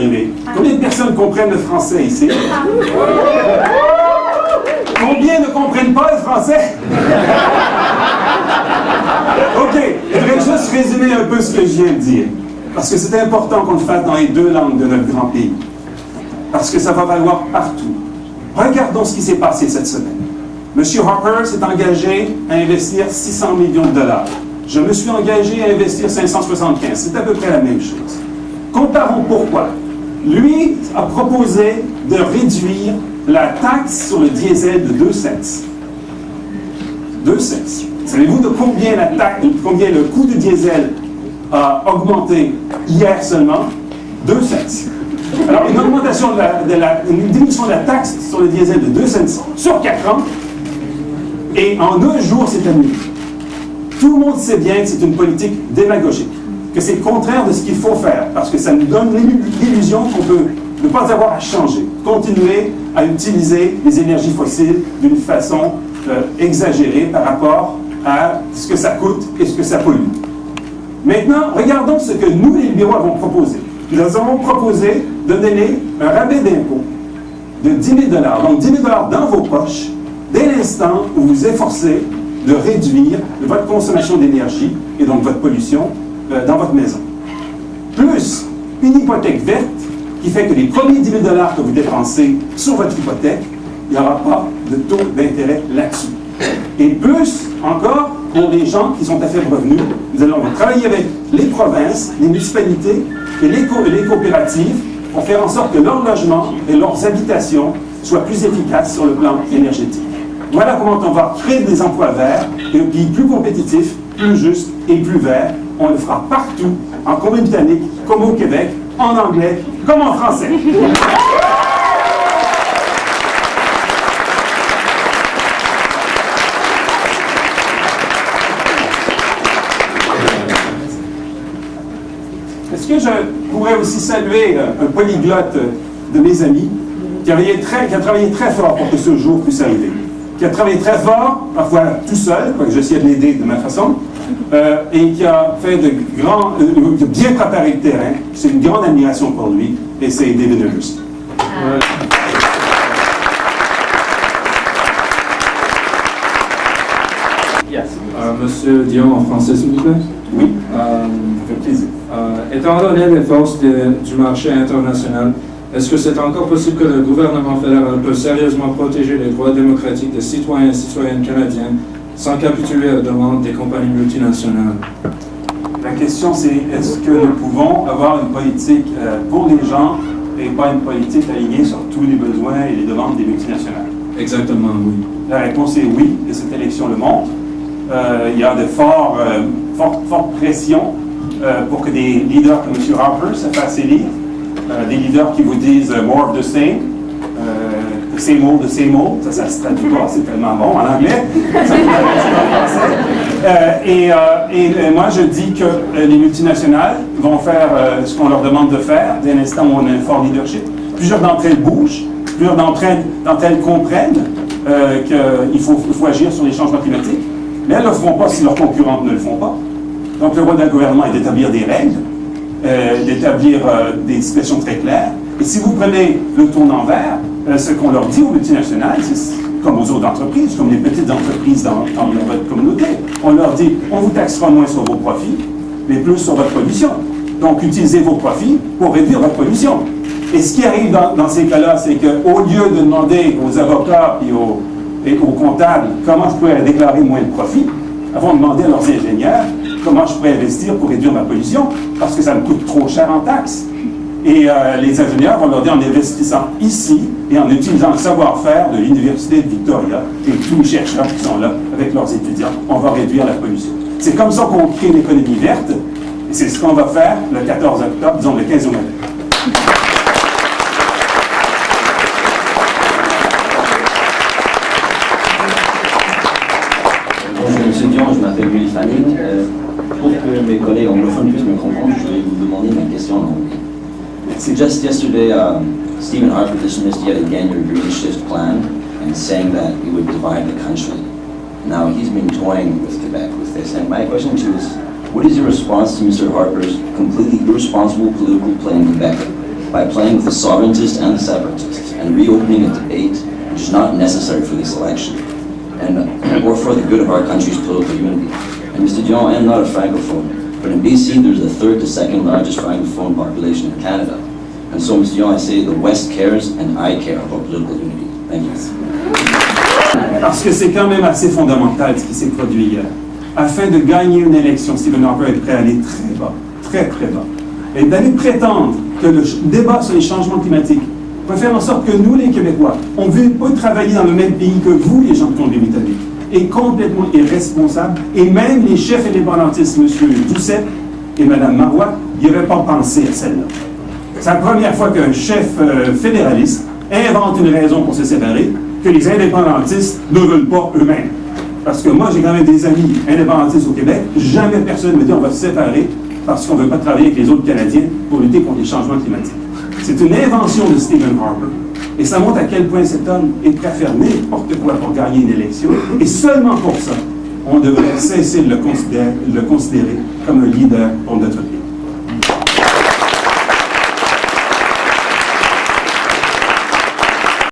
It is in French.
arriver. Combien de personnes comprennent le français ici? Combien ne comprennent pas le français? OK, je voudrais juste résumer un peu ce que je viens de dire. Parce que c'est important qu'on le fasse dans les deux langues de notre grand pays. Parce que ça va valoir partout. Regardons ce qui s'est passé cette semaine. M. Harper s'est engagé à investir 600 millions de dollars. Je me suis engagé à investir 575. C'est à peu près la même chose. Comparons pourquoi. Lui a proposé de réduire la taxe sur le diesel de 2 cents. 2 cents. Savez-vous de combien le coût du diesel a augmenté hier seulement? 2 cents. Alors, une augmentation une diminution de la taxe sur le diesel de 2 cents sur 4 ans, et en 1 jour, c'est annulé. Tout le monde sait bien que c'est une politique démagogique, que c'est le contraire de ce qu'il faut faire, parce que ça nous donne l'illusion qu'on peut ne pas avoir à changer, continuer à utiliser les énergies fossiles d'une façon exagérée par rapport à ce que ça coûte et ce que ça pollue. Maintenant, regardons ce que nous, les libéraux, avons proposé. Nous avons proposé de donner un rabais d'impôt de 10 000 $, donc 10 000 $ dans vos poches, dès l'instant où vous efforcez de réduire votre consommation d'énergie et donc votre pollution dans votre maison. Plus une hypothèque verte qui fait que les premiers 10 000 $ que vous dépensez sur votre hypothèque, il n'y aura pas de taux d'intérêt là-dessus. Et plus encore, pour les gens qui sont à faible revenu, nous allons travailler avec les provinces, les municipalités et les coopératives pour faire en sorte que leurs logements et leurs habitations soient plus efficaces sur le plan énergétique. Voilà comment on va créer des emplois verts et un pays plus compétitif, plus juste et plus vert. On le fera partout, en Colombie-Britannique, comme au Québec, en anglais, comme en français. Est-ce que je pourrais aussi saluer un polyglotte de mes amis qui a travaillé très fort pour que ce jour puisse arriver, qui a travaillé très fort, parfois tout seul, quoique j'essayais de l'aider de ma façon, et qui a fait de bien préparé le terrain. C'est une grande admiration pour lui, et c'est David Hurst. Yes. Monsieur Dion, en français, s'il vous plaît. Oui, ça fait plaisir. Étant donné les forces du marché international, est-ce que c'est encore possible que le gouvernement fédéral peut sérieusement protéger les droits démocratiques des citoyens et citoyennes canadiens sans capituler à la demande des compagnies multinationales? La question, c'est est-ce que nous pouvons avoir une politique pour les gens et pas une politique alignée sur tous les besoins et les demandes des multinationales? Exactement, oui. La réponse est oui, et cette élection le montre. Il y a de fortes pressions pour que des leaders comme M. Harper se fassent élire. Des leaders qui vous disent « more of the same », « the same old, ça se traduit pas, c'est tellement bon en anglais, ça se traduit en français. Et moi, je dis que les multinationales vont faire ce qu'on leur demande de faire dès l'instant où on a un fort leadership. Plusieurs d'entre elles bougent, plusieurs d'entre elles comprennent qu'il faut agir sur les changements climatiques, mais elles ne le feront pas si leurs concurrentes ne le font pas. Donc, le rôle d'un gouvernement est d'établir des règles, d'établir des situations très claires. Et si vous prenez le tournant vert, ce qu'on leur dit aux multinationales, c'est comme aux autres entreprises, comme les petites entreprises dans votre communauté, on leur dit, on vous taxera moins sur vos profits, mais plus sur votre pollution. Donc, utilisez vos profits pour réduire votre pollution. Et ce qui arrive dans ces cas-là, c'est qu'au lieu de demander aux avocats et aux comptables comment je pourrais déclarer moins de profits, avant de demander à leurs ingénieurs comment je pourrais investir pour réduire ma pollution, parce que ça me coûte trop cher en taxes. Et les ingénieurs vont leur dire, en investissant ici et en utilisant le savoir-faire de l'Université de Victoria et tous les chercheurs qui sont là avec leurs étudiants, on va réduire la pollution. C'est comme ça qu'on crée l'économie verte, et c'est ce qu'on va faire le 14 octobre, disons le 15 novembre. Bonjour Monsieur Dion, je m'appelle Willy Fanning. Pour que mes collègues anglophones puissent me comprendre, je vais vous demander ma question en anglais. Just yesterday, Stephen Harper dismissed yet again your Green Shift plan and saying that it would divide the country. Now he's been toying with Quebec with this, and my question to you is, what is your response to Mr. Harper's completely irresponsible political play in Quebec by playing with the sovereigntists and the separatists and reopening a debate which is not necessary for this election or for the good of our country's political unity. And Mr. Dion, I am not a francophone, but in BC there's the third to second largest francophone population in Canada. And so, Mr. Dion, I say the West cares and I care about political unity. Thank you. Parce que c'est quand même assez fondamental ce qui s'est produit hier. Afin de gagner une élection, Stephen Harper est prêt à aller très bas, très très bas. Et d'aller prétendre que le débat sur les changements climatiques va faire en sorte que nous, les Québécois, on ne veut pas travailler dans le même pays que vous, les gens de Colombie-Britannique, est complètement irresponsable. Et même les chefs indépendantistes, M. Doucet et Mme Marois, n'y avaient pas pensé à celle-là. C'est la première fois qu'un chef fédéraliste invente une raison pour se séparer que les indépendantistes ne veulent pas eux-mêmes. Parce que moi, j'ai quand même des amis indépendantistes au Québec. Jamais personne ne me dit on va se séparer parce qu'on ne veut pas travailler avec les autres Canadiens pour lutter contre les changements climatiques. C'est une invention de Stephen Harper. Et ça montre à quel point cet homme est prêt à faire n'importe quoi pour gagner une élection. Et seulement pour ça, on devrait cesser de le considérer comme un leader pour notre pays.